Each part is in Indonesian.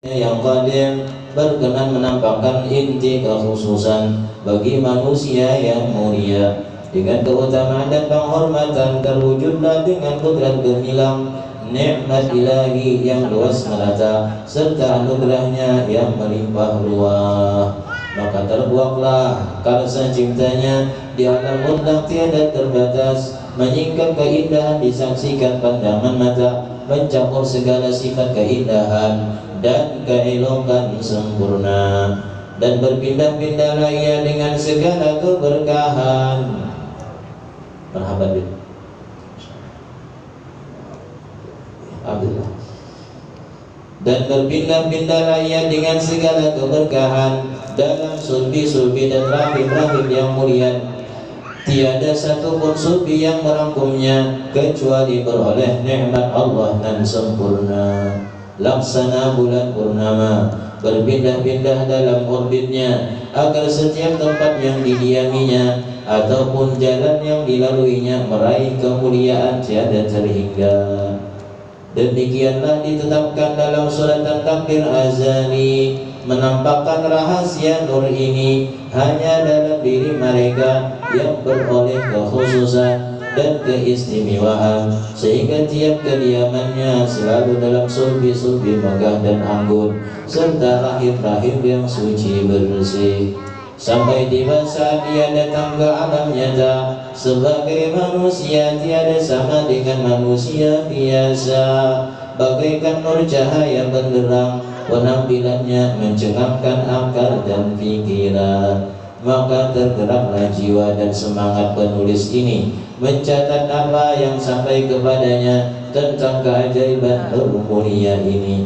yang qadir berkenan menampakkan inti kekhususan bagi manusia yang mulia dengan keutamaan dan penghormatan terwujudlah dengan kudrat gemilang nikmat ilahi yang luas melata serta anugerahnya yang melimpah ruah. Maka terbuaklah karsa ciptanya di alam mutlak tiada terbatas, menyingkap keindahan disaksikan pandangan mata, mencakup segala sifat keindahan dan keelokan sempurna, dan berpindah-pindahlah ia dengan segala keberkahan. Marhaban bin Abdullah. Dan berpindah-pindahlah ia dengan segala keberkahan dalam sulbi-sulbi dan rahim-rahim yang mulia. Tiada satupun sulbi yang merangkumnya kecuali beroleh nikmat Allah dan sempurna. Laksana bulan purnama berpindah-pindah dalam orbitnya, agar setiap tempat yang didiaminya ataupun jalan yang dilaluinya meraih kemuliaan tiada terhingga. Demikianlah ditetapkan dalam suratan takdir azali, menampakkan rahasia nur ini hanya dalam diri mereka yang beroleh kekhususan dan keistimewaan, sehingga tiap kediamannya selalu dalam sulbi-sulbi megah dan anggun serta rahim-rahim yang suci bersih, sampai tiba saat dia datang ke alam nyata sebagai manusia tiada sama dengan manusia biasa, bagaikan nur cahaya benderang, penampilannya mencengangkan akal dan pikiran. Maka tergeraklah jiwa dan semangat penulis ini mencatat apa yang sampai kepadanya tentang keajaiban nur mulia ini.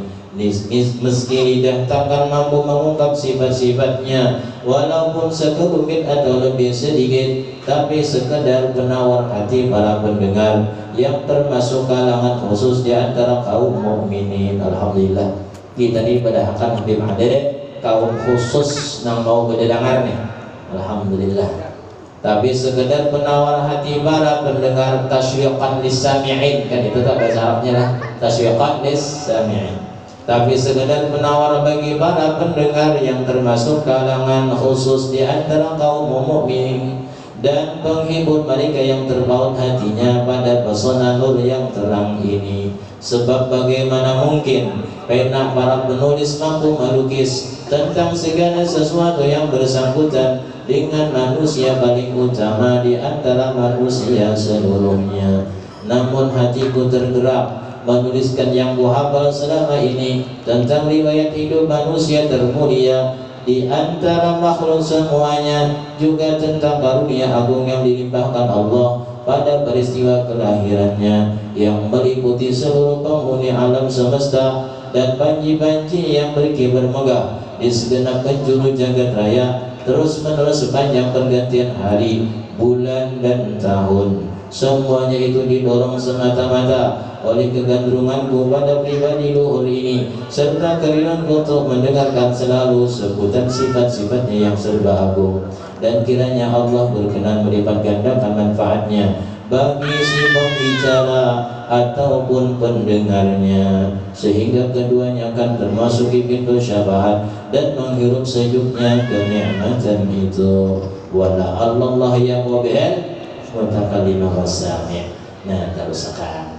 Meski lidah takkan mampu mengungkap sifat-sifatnya walaupun sekelumit atau lebih sedikit, tapi sekedar penawar hati para pendengar yang termasuk kalangan khusus di antara kaum mukminin. Alhamdulillah kita dipadahakan Habib Adede kaum khusus nang mau bededangar nih. Alhamdulillah. Tapi sekedar penawar hati para pendengar, tasywiqan lis-sami'in, kan itu tak bahasa Arabnya lah, tasywiqan lis-sami'in. Tapi sekedar penawar bagi para pendengar yang termasuk kalangan khusus di antara kaum mukminin, dan penghibur mereka yang terpaut hatinya pada pesona nur yang terang ini. Sebab bagaimana mungkin pena para penulis mampu melukis tentang segala sesuatu yang bersangkutan dengan manusia paling utama di antara manusia seluruhnya. Namun hatiku tergerak menuliskan yang kuhafal selama ini tentang riwayat hidup manusia termulia di antara makhluk semuanya, juga tentang karunia agung yang dilimpahkan Allah pada peristiwa kelahirannya yang meliputi seluruh penghuni alam semesta dan panji-panji yang berkibar megah di segenap penjuru jagat raya, terus menerus sepanjang pergantian hari, bulan dan tahun. Semuanya itu didorong semata-mata oleh kegandrunganku pada pribadi luhur ini, serta kerinduanku untuk mendengarkan selalu sebutan sifat-sifatnya yang serba agung. Dan kiranya Allah berkenan melipat gandakan manfaatnya bagi si pembicara ataupun pendengarnya, sehingga keduanya akan termasuki pintu syafaat dan menghirup sejuknya kenikmatan itu. Wala Allah yang wabi'al mutakalimah wasami'. Nah, terus sekarang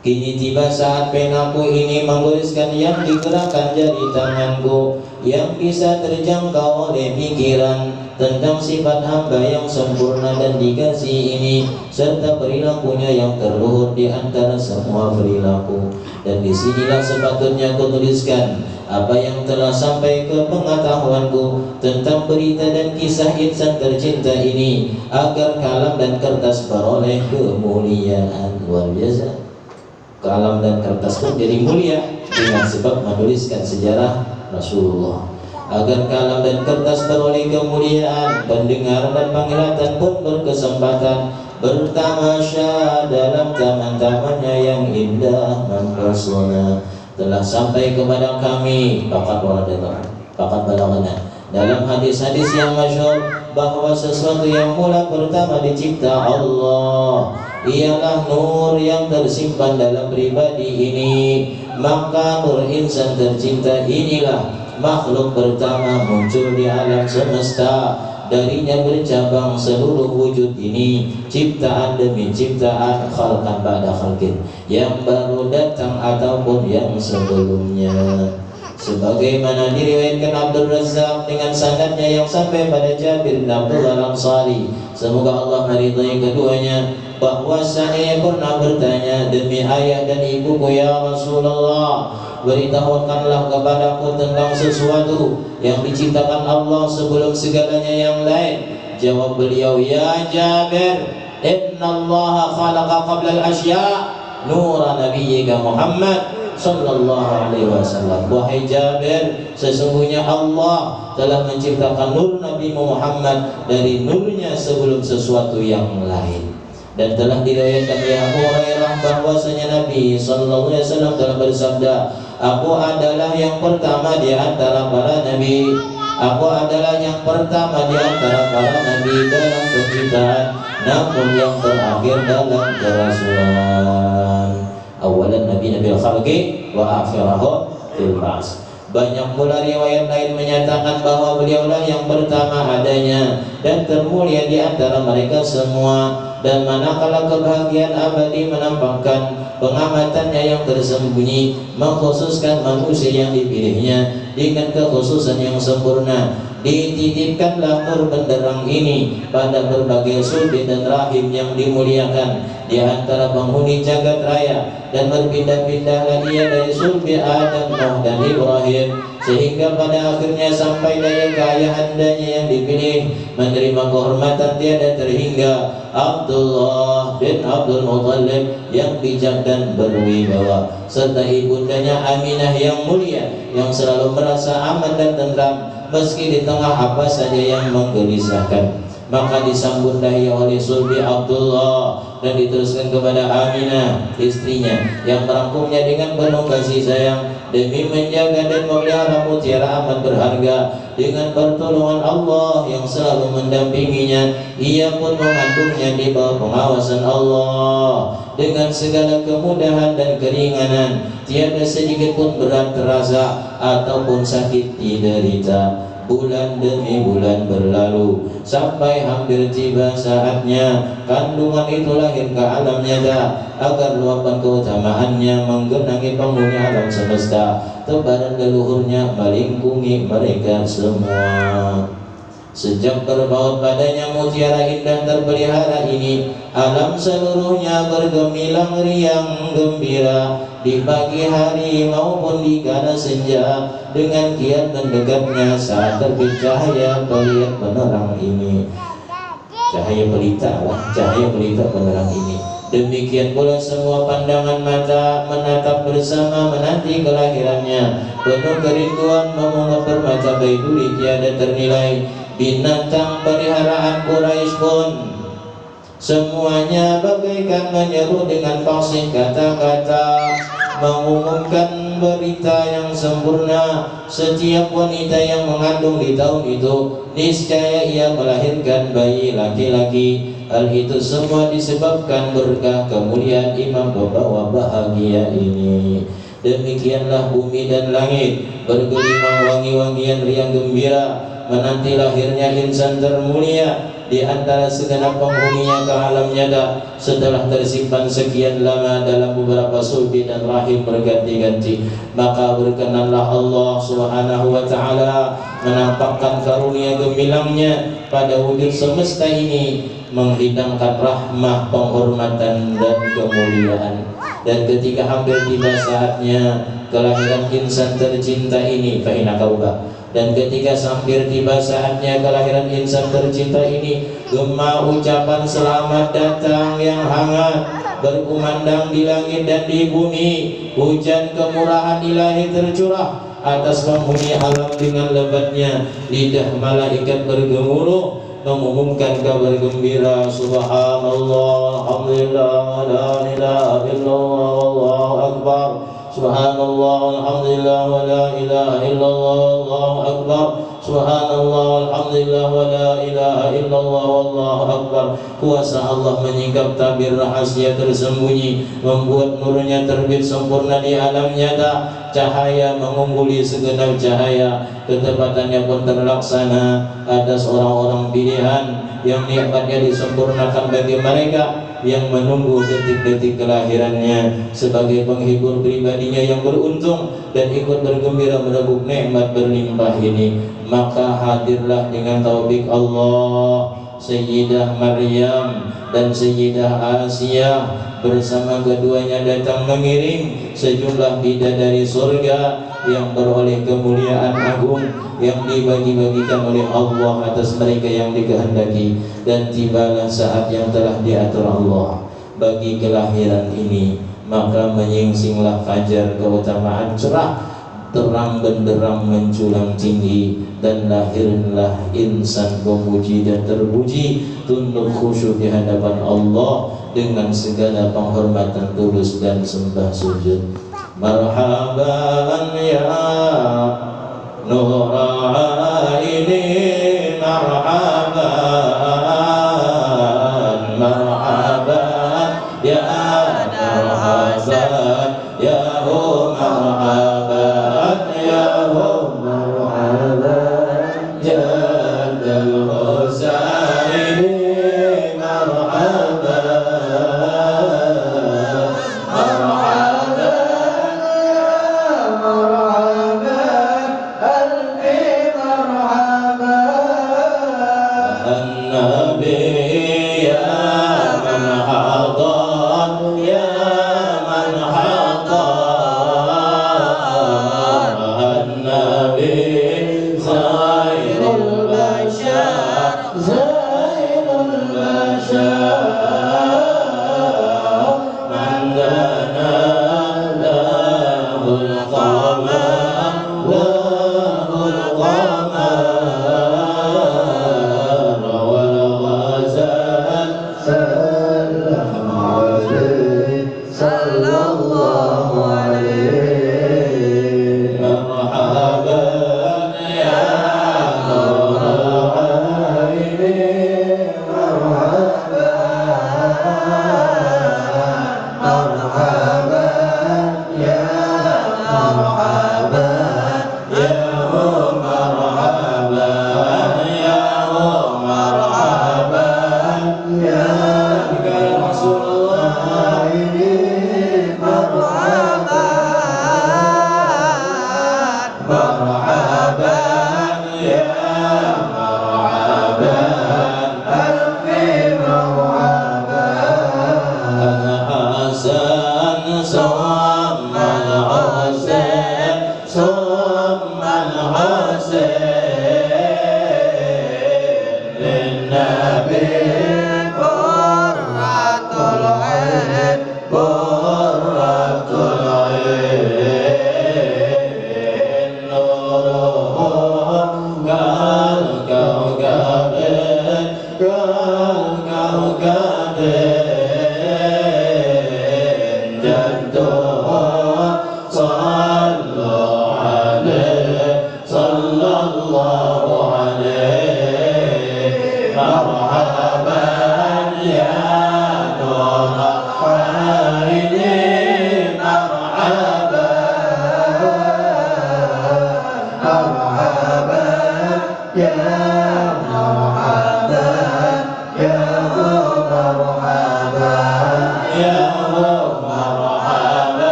kini tiba saat penaku ini menuliskan yang digerakkan jari tanganku, yang bisa terjangkau oleh pikiran tentang sifat hamba yang sempurna dan dikasih ini, serta perilakunya yang terluhur di antara semua perilaku. Dan disinilah sepatutnya kutuliskan apa yang telah sampai ke pengetahuanku tentang berita dan kisah insan tercinta ini, agar kalam dan kertas beroleh kemuliaan luar biasa. Kalam dan kertas pun jadi mulia dengan sebab menuliskan sejarah Rasulullah. Agar kalam dan kertas beroleh kemuliaan, pendengar dan penglihatan pun berkesempatan bertamasya dalam taman-tamannya yang indah mempesona. Telah sampai kepada kami pakat balagana dalam hadis-hadis yang masyhur bahwa sesuatu yang mula pertama dicipta Allah ialah nur yang tersimpan dalam pribadi ini, Maka nur insan tercinta inilah makhluk pertama muncul di alam semesta. Darinya bercabang seluruh wujud ini, ciptaan demi ciptaan, khalqan ba'da khalqin, yang baru datang ataupun yang sebelumnya. Sebagaimana diriwayatkan Abdul Razzaq dengan sanadnya yang sampai pada Jabir bin Abdullah Al-Ansari, semoga Allah meridai keduanya, bahwa saya pernah bertanya, demi ayah dan ibuku ya Rasulullah, beritahukanlah kepadaku tentang sesuatu yang diciptakan Allah sebelum segalanya yang lain. Jawab beliau, ya Jabir, innallaha khalaqa qabla al-asya nura nabiyyika Muhammad sallallahu alaihi wasallam. Wahai Jabir, sesungguhnya Allah telah menciptakan nur Nabi Muhammad dari nurnya sebelum sesuatu yang lain. Dan telah diriwayatkan oleh Abu Hurairah bahwasanya Nabi sallallahu alaihi wasallam telah bersabda, aku adalah yang pertama di antara para nabi. Aku adalah yang pertama di antara para nabi dalam penciptaan, namun yang terakhir dalam kerasulan. Awalan nabi nabil khalqi wa akhirahu fil ba'ts. Banyak pula riwayat lain menyatakan bahwa beliaulah yang pertama adanya dan termulia di antara mereka semua. Dan manakala kebahagiaan abadi menampakkan pengamatannya yang tersembunyi, mengkhususkan manusia yang dipilihnya dengan kekhususan yang sempurna, dititipkanlah nur benderang ini pada berbagai sulbi dan rahim yang dimuliakan di antara penghuni jagat raya, dan berpindah-pindahlah ia dari sulbi Adam, Nuh dan Ibrahim, sehingga pada akhirnya sampai dari keayahandanya yang dipilih, menerima kehormatan tiada terhingga, Abdullah bin Abdul Muttalib yang bijak dan berwibawa, serta ibundanya Aminah yang mulia yang selalu merasa aman dan tentram meski di tengah apa saja yang menggelisahkan. Maka disambutlah ia oleh sulbi Abdullah dan diteruskan kepada Aminah istrinya yang merangkumnya dengan penuh kasih sayang demi menjaga dan memelihara mutiara amat berharga. Dengan pertolongan Allah yang selalu mendampinginya, ia pun mengandungnya di bawah pengawasan Allah dengan segala kemudahan dan keringanan. Tiada sedikit pun berat terasa ataupun sakit diderita. Bulan demi bulan berlalu sampai hampir tiba saatnya kandungan itu lahir ke alam nyata, agar luapan keutamaannya menggenangi penghuni alam semesta. Tebaran leluhurnya melingkungi mereka semua. Sejak terbaut padanya mutiara indah terpelihara ini, alam seluruhnya bergemilang riang gembira di pagi hari maupun di kala senja, dengan kiat mendekatnya saat terbit cahaya pelita penerang ini. Cahaya pelita penerang ini. Demikian pula semua pandangan mata menatap bersama menanti kelahirannya, penuh kerinduan memungut permata baiduri tiada ternilai. Binatang peliharaan Quraisy pun semuanya bagaikan menyeru dengan fasih kata-kata, mengumumkan berita yang sempurna. Setiap wanita yang mengandung di tahun itu niscaya ia melahirkan bayi laki-laki. Hal itu semua disebabkan berkah kemuliaan imam pembawa bahagia ini. Demikianlah bumi dan langit bergelimang wangi-wangian riang gembira menanti lahirnya insan termulia di antara segenap penghuninya ke alam nyata, setelah tersimpan sekian lama dalam beberapa sulbi dan rahim berganti-ganti. Maka berkenanlah Allah Subhanahu wa ta'ala menampakkan karunia gemilangnya pada wujud semesta ini, menghidangkan rahmah, penghormatan dan kemuliaan. Dan ketika hampir tiba saatnya kelahiran insan tercinta ini, dan ketika hampir tiba saatnya kelahiran insan tercinta ini, gema ucapan selamat datang yang hangat berkumandang di langit dan di bumi. Hujan kemurahan ilahi tercurah atas penghuni alam dengan lebatnya. Lidah malaikat bergemuruh mengumumkan kabar gembira. Subhanallah, alhamdulillah, la ilaha illallah, Allahu akbar. Subhanallah, alhamdulillah, wa la ilaha illallah, Allahu akbar. subhanallah, alhamdulillah, wa la ilaha illallah, wallahu akbar. Kuasa Allah menyingkap tabir rahasia tersembunyi, membuat nurnya terbit sempurna di alam nyata. Cahaya mengungguli segenap cahaya, ketepatannya pun terlaksana atas orang-orang pilihan yang nikmatnya disempurnakan bagi mereka yang menunggu detik-detik kelahirannya sebagai penghibur pribadinya yang beruntung dan ikut bergembira merebut nikmat berlimpah ini. Maka hadirlah dengan taufik Allah Sayyidah Maryam dan Sayyidah Asiyah bersama keduanya datang mengiring sejumlah bidadari surga yang beroleh kemuliaan agung yang dibagi-bagikan oleh Allah atas mereka yang dikehendaki. Dan tibalah saat yang telah diatur Allah bagi kelahiran ini, maka menyingsinglah fajar keutamaan cerah, terang benderang menculang tinggi, dan lahirlah insan pemuji dan terpuji, tunduk khusyuk di hadapan Allah dengan segala penghormatan tulus dan sembah sujud. Marhaban ya Nur Aini, marhaban, marhaban ya marhaban ya marhaban ya marhaban Jadal Husaini, marhaban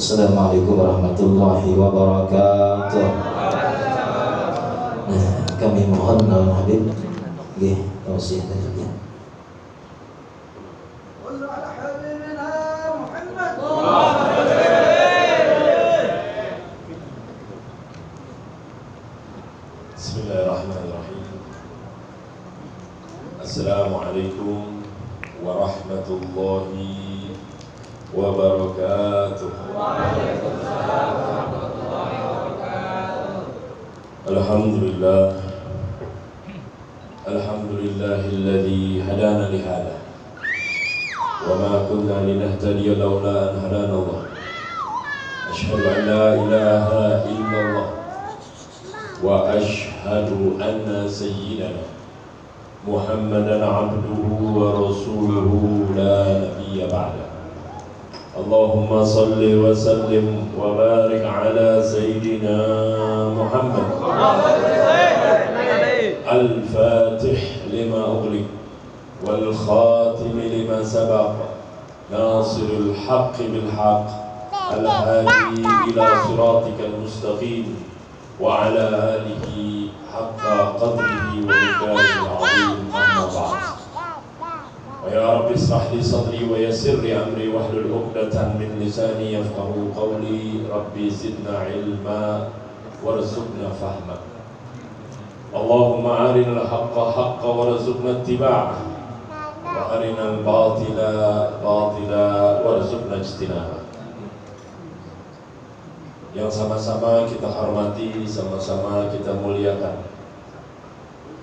Assalamualaikum warahmatullahi wabarakatuh. Nah, kami mohon naon Habib nggih tausiah tadi. Bismillahirrahmanirrahim. Assalamualaikum warahmatullahi wabarakatuh. Alhamdulillah. Alhamdulillahilladzi hadana lihada wa ma kunna linahtadiya laula an hadana Allah. Asyhadu an la ilaha illallah wa asyhadu anna sayyidana Muhammadan abduhu wa rasuluhu la nabiyya ba'da. Allahumma salli wa sallim wa barik ala sayyidina Muhammad al-fatih lima ughliq wal khatim lima sabaq nasirul haqqi bil haqq al-hadi ila siratikal mustaqim wa ala alihi haqqa qadrihi wa miqdarihil azim. Amma ba'd. Wa ya rabbi ishrah li sadri wa yassir li amri wahlul 'uqdatan min lisani yafqahu qawli. Rabbi zidna ilma warzuqna fahma. Allahumma arinal haqqa haqqa warzuqna ittiba'ah wa arinal batila batila warzuqna ijtinabah. Yang sama-sama kita hormati, sama-sama kita muliakan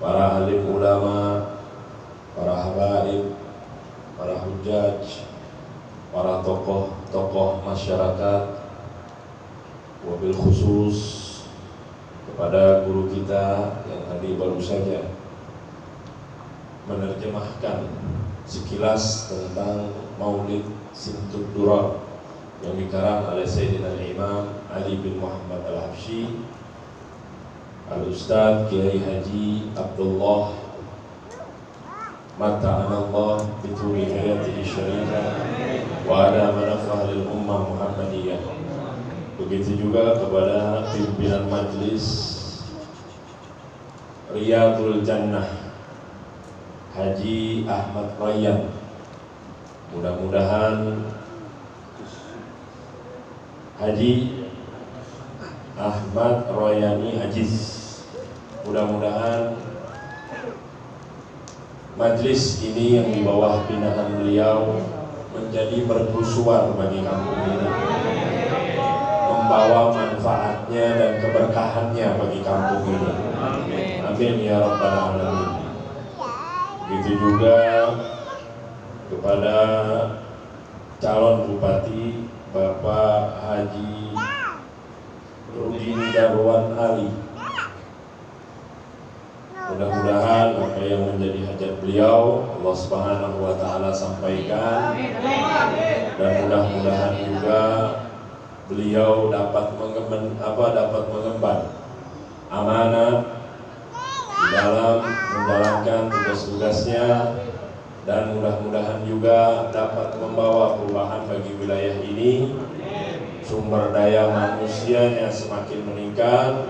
para alim ulama, para habaib, para hujjaj, para tokoh-tokoh masyarakat, wabil khusus kepada guru kita yang tadi baru saja menerjemahkan sekilas tentang Maulid Simtud Durar yang dikarang oleh Sayyidina Imam Ali bin Muhammad Al-Habsyi, Al-Ustadz Kiai Haji Abdullah Mata'anallah bituli hayatihi syarifah wa ada manafah lil ummah Muhammadiyah. Begitu juga kepada pimpinan majlis Riyadul Jannah Haji Ahmad Rayyan. Mudah-mudahan Haji Ahmad Royani Aziz, mudah-mudahan majlis ini yang di bawah binaan beliau menjadi mercusuar bagi kampung ini, membawa manfaatnya dan keberkahannya bagi kampung ini. Amin ya rabbal alamin. Begitu juga kepada calon bupati Bapak Haji Rudini Darwan Ali. Mudah-mudahan apa yang menjadi hajat beliau Allah Subhanahu wa taala sampaikan, dan mudah-mudahan juga beliau dapat mengemban amanat di dalam menjalankan tugas-tugasnya, dan mudah-mudahan juga dapat membawa perubahan bagi wilayah ini. Sumber daya manusianya semakin meningkat,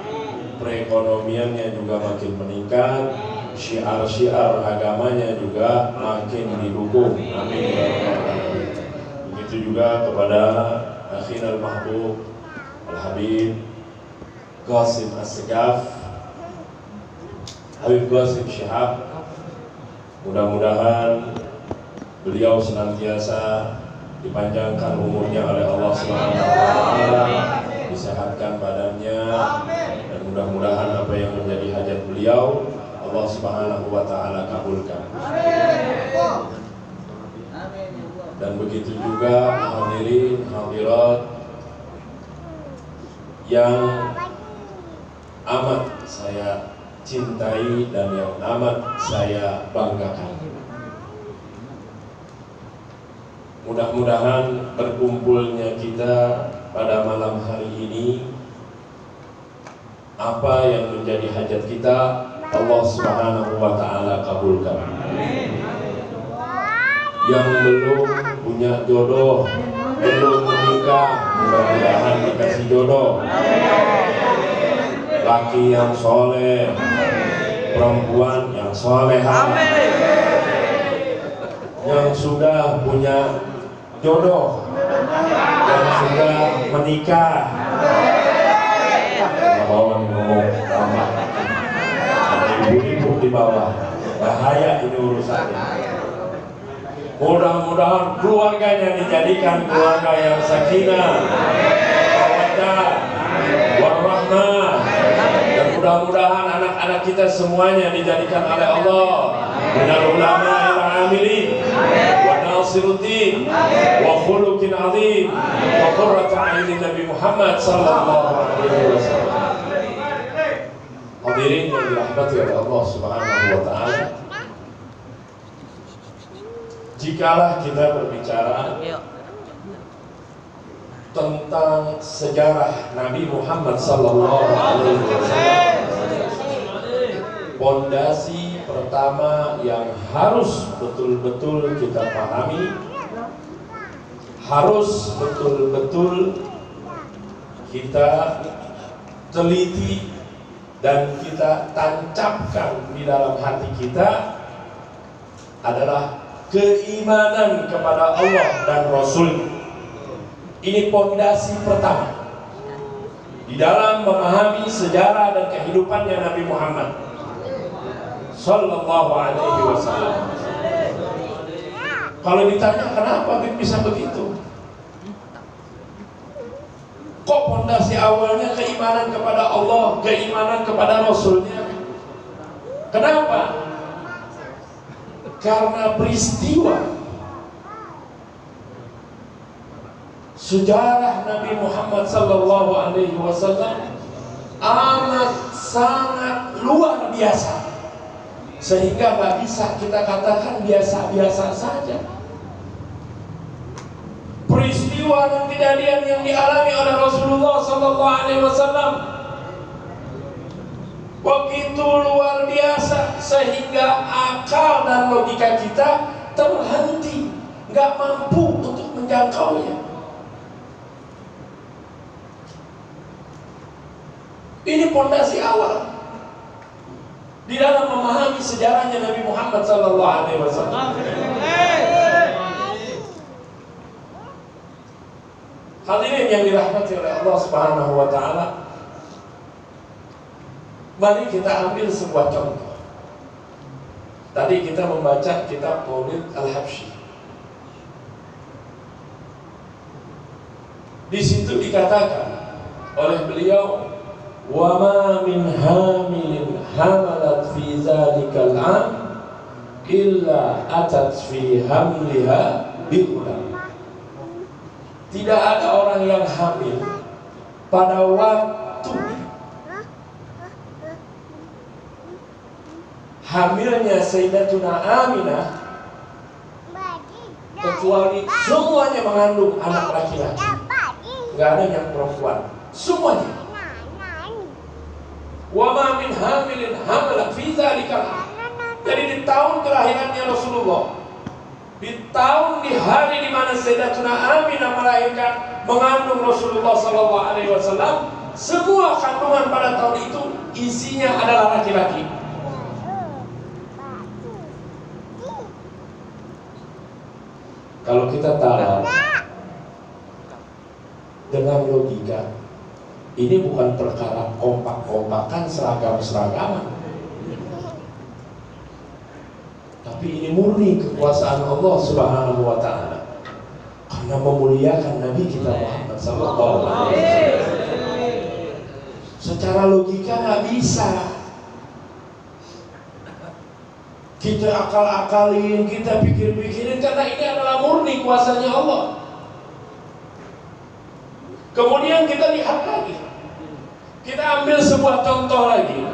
perekonomiannya juga makin meningkat, syiar-syiar agamanya juga makin didukung. Amin ya rabbal alamin. Begitu juga kepada akhinal mahbub Al-Habib Qasim As-Segaf, Habib Qasim Syihab. Mudah-mudahan beliau senantiasa dipanjangkan umurnya oleh Allah Subhanahu wa taala, disehatkan badannya, dan mudah-mudahan apa yang menjadi hajat beliau Allah Subhanahu wa taala kabulkan. Dan begitu juga hadirin hadirat yang amat saya cintai dan yang amat saya banggakan. Mudah-mudahan berkumpulnya kita pada malam hari ini, apa yang menjadi hajat kita Allah Subhanahu wa taala kabulkan. Yang belum punya jodoh, belum menikah, mudah-mudahan dikasih jodoh. Laki yang soleh, perempuan yang solehah. Yang sudah punya jodoh, yang sudah menikah, bawah ngomong ramah, ibu-ibu di bawah, bahaya ini urusannya. Mudah-mudahan keluarganya dijadikan keluarga yang sakinah, mawaddah, warahmah, dan mudah-mudahan anak-anak kita semuanya dijadikan oleh Allah minal ulama'il amilin wa nasiruddin wa khuluqin azim wa qurratu a'yunin Nabi Muhammad sallallahu alaihi wasallam. Hadirin yang dirahmati oleh Allah Subhanahu wa taala, jikalah kita berbicara tentang sejarah Nabi Muhammad sallallahu alaihi wasallam, pondasi pertama yang harus betul-betul kita pahami, harus betul-betul kita teliti dan kita tancapkan di dalam hati kita adalah keimanan kepada Allah dan Rasul. Ini pondasi pertama di dalam memahami sejarah dan kehidupannya Nabi Muhammad sallallahu alaihi wasallam. Kalau ditanya kenapa bisa begitu? Kok pondasi awalnya keimanan kepada Allah, keimanan kepada Rasulnya? Kenapa? Karena peristiwa sejarah Nabi Muhammad sallallahu alaihi wasallam amat sangat luar biasa, sehingga nggak bisa kita katakan biasa-biasa saja. Peristiwa dan kejadian yang dialami oleh Rasulullah sallallahu alaihi wasallam begitu luar biasa sehingga akal dan logika kita terhenti, nggak mampu untuk menjangkaunya. Ini pondasi awal di dalam memahami sejarahnya Nabi Muhammad sallallahu alaihi wasallam. Hadirin yang dirahmati oleh Allah Subhanahu wa taala, mari kita ambil sebuah contoh. Tadi kita membaca kitab Maulid Al-Habsyi. Di situ dikatakan oleh beliau, wa ma min hamilin hamalat fi zalikal am illa atat fi hamliha bi'ulam. Tidak ada orang yang hamil pada waktu hamilnya Sayyidatuna Aminah, kecuali semuanya mengandung anak laki-laki, nggak ada yang perempuan, semuanya. Wa ma min hamilin hamalat fi zalikal. Jadi di tahun kelahirannya Rasulullah, di hari di mana Sayyidatuna Aminah melahirkan, mengandung Rasulullah sallallahu alaihi wasallam, semua kandungan pada tahun itu isinya adalah laki-laki. Kalau kita tahu dengan logika, ini bukan perkara kompak-kompakan, seragam-seragaman, tapi ini murni kekuasaan Allah Subhanahu wa taala, karena memuliakan Nabi kita Muhammad sallallahu alaihi wasallam. Secara logika nggak bisa kita akal-akalin, kita pikir-pikirin, karena ini adalah murni kuasanya Allah. Kemudian kita lihat lagi, kita ambil sebuah contoh lagi.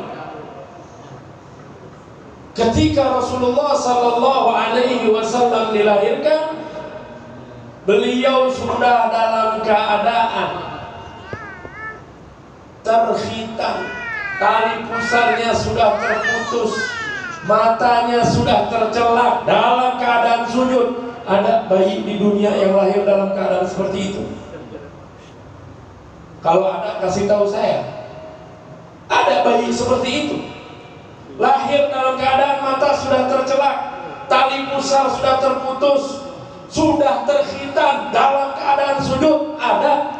Ketika Rasulullah sallallahu alaihi wasallam dilahirkan, beliau sudah dalam keadaan terkhitan, tali pusarnya sudah terputus, matanya sudah tercelak, dalam keadaan sujud. Ada bayi di dunia yang lahir dalam keadaan seperti itu? Kalau ada, kasih tahu saya. Ada bayi seperti itu, lahir dalam keadaan mata sudah tercelak, tali pusar sudah terputus, sudah terkhitan, dalam keadaan sujud? Ada?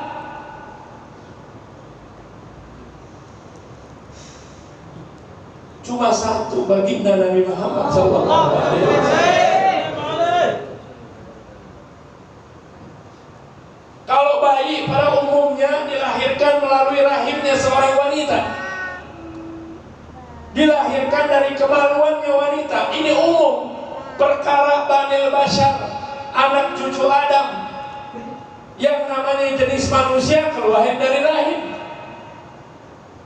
Cuma satu, baginda Nabi Muhammad sallallahu alaihi wasallam. abanil bashar, anak cucu Adam, yang namanya jenis manusia keluar dari rahim,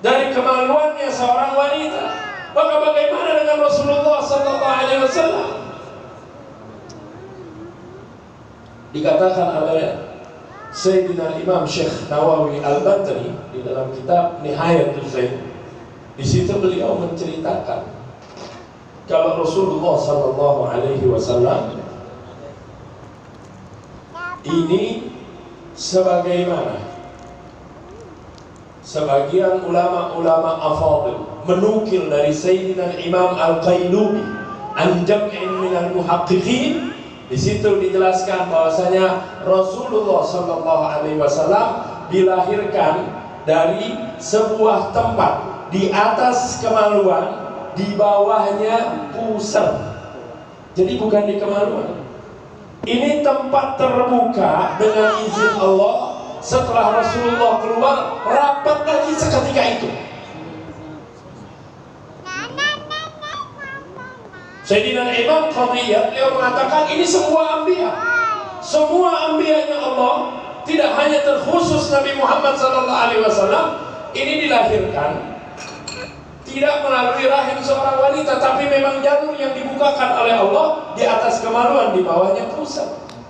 dari kemaluannya seorang wanita. Maka bagaimana dengan Rasulullah sallallahu alaihi wasallam? Dikatakan oleh Sayyidina Imam Syekh Nawawi Al-Badri di dalam kitab Nihayatul Zain, di situ beliau menceritakan kalau Rasulullah sallallahu alaihi wasallam ini sebagaimana sebagian ulama-ulama afadil menukil dari Sayyidina Imam Al-Qailubi an jam'in minal muhaqqiqin. Di situ dijelaskan bahwasanya Rasulullah sallallahu alaihi wasallam dilahirkan dari sebuah tempat, di atas kemaluan, di bawahnya pusar. Jadi bukan di kemaluan. Ini tempat terbuka dengan izin Allah. Setelah Rasulullah keluar, rapat lagi seketika itu. Sayyidina Imam Qadiyat, beliau mengatakan ini semua anbiya. Semua anbiyanya Allah, tidak hanya terkhusus Nabi Muhammad SAW, ini dilahirkan tidak melalui rahim seorang wanita, tapi memang jalur yang dibukakan oleh Allah, di atas kemaluan, di bawahnya pusat.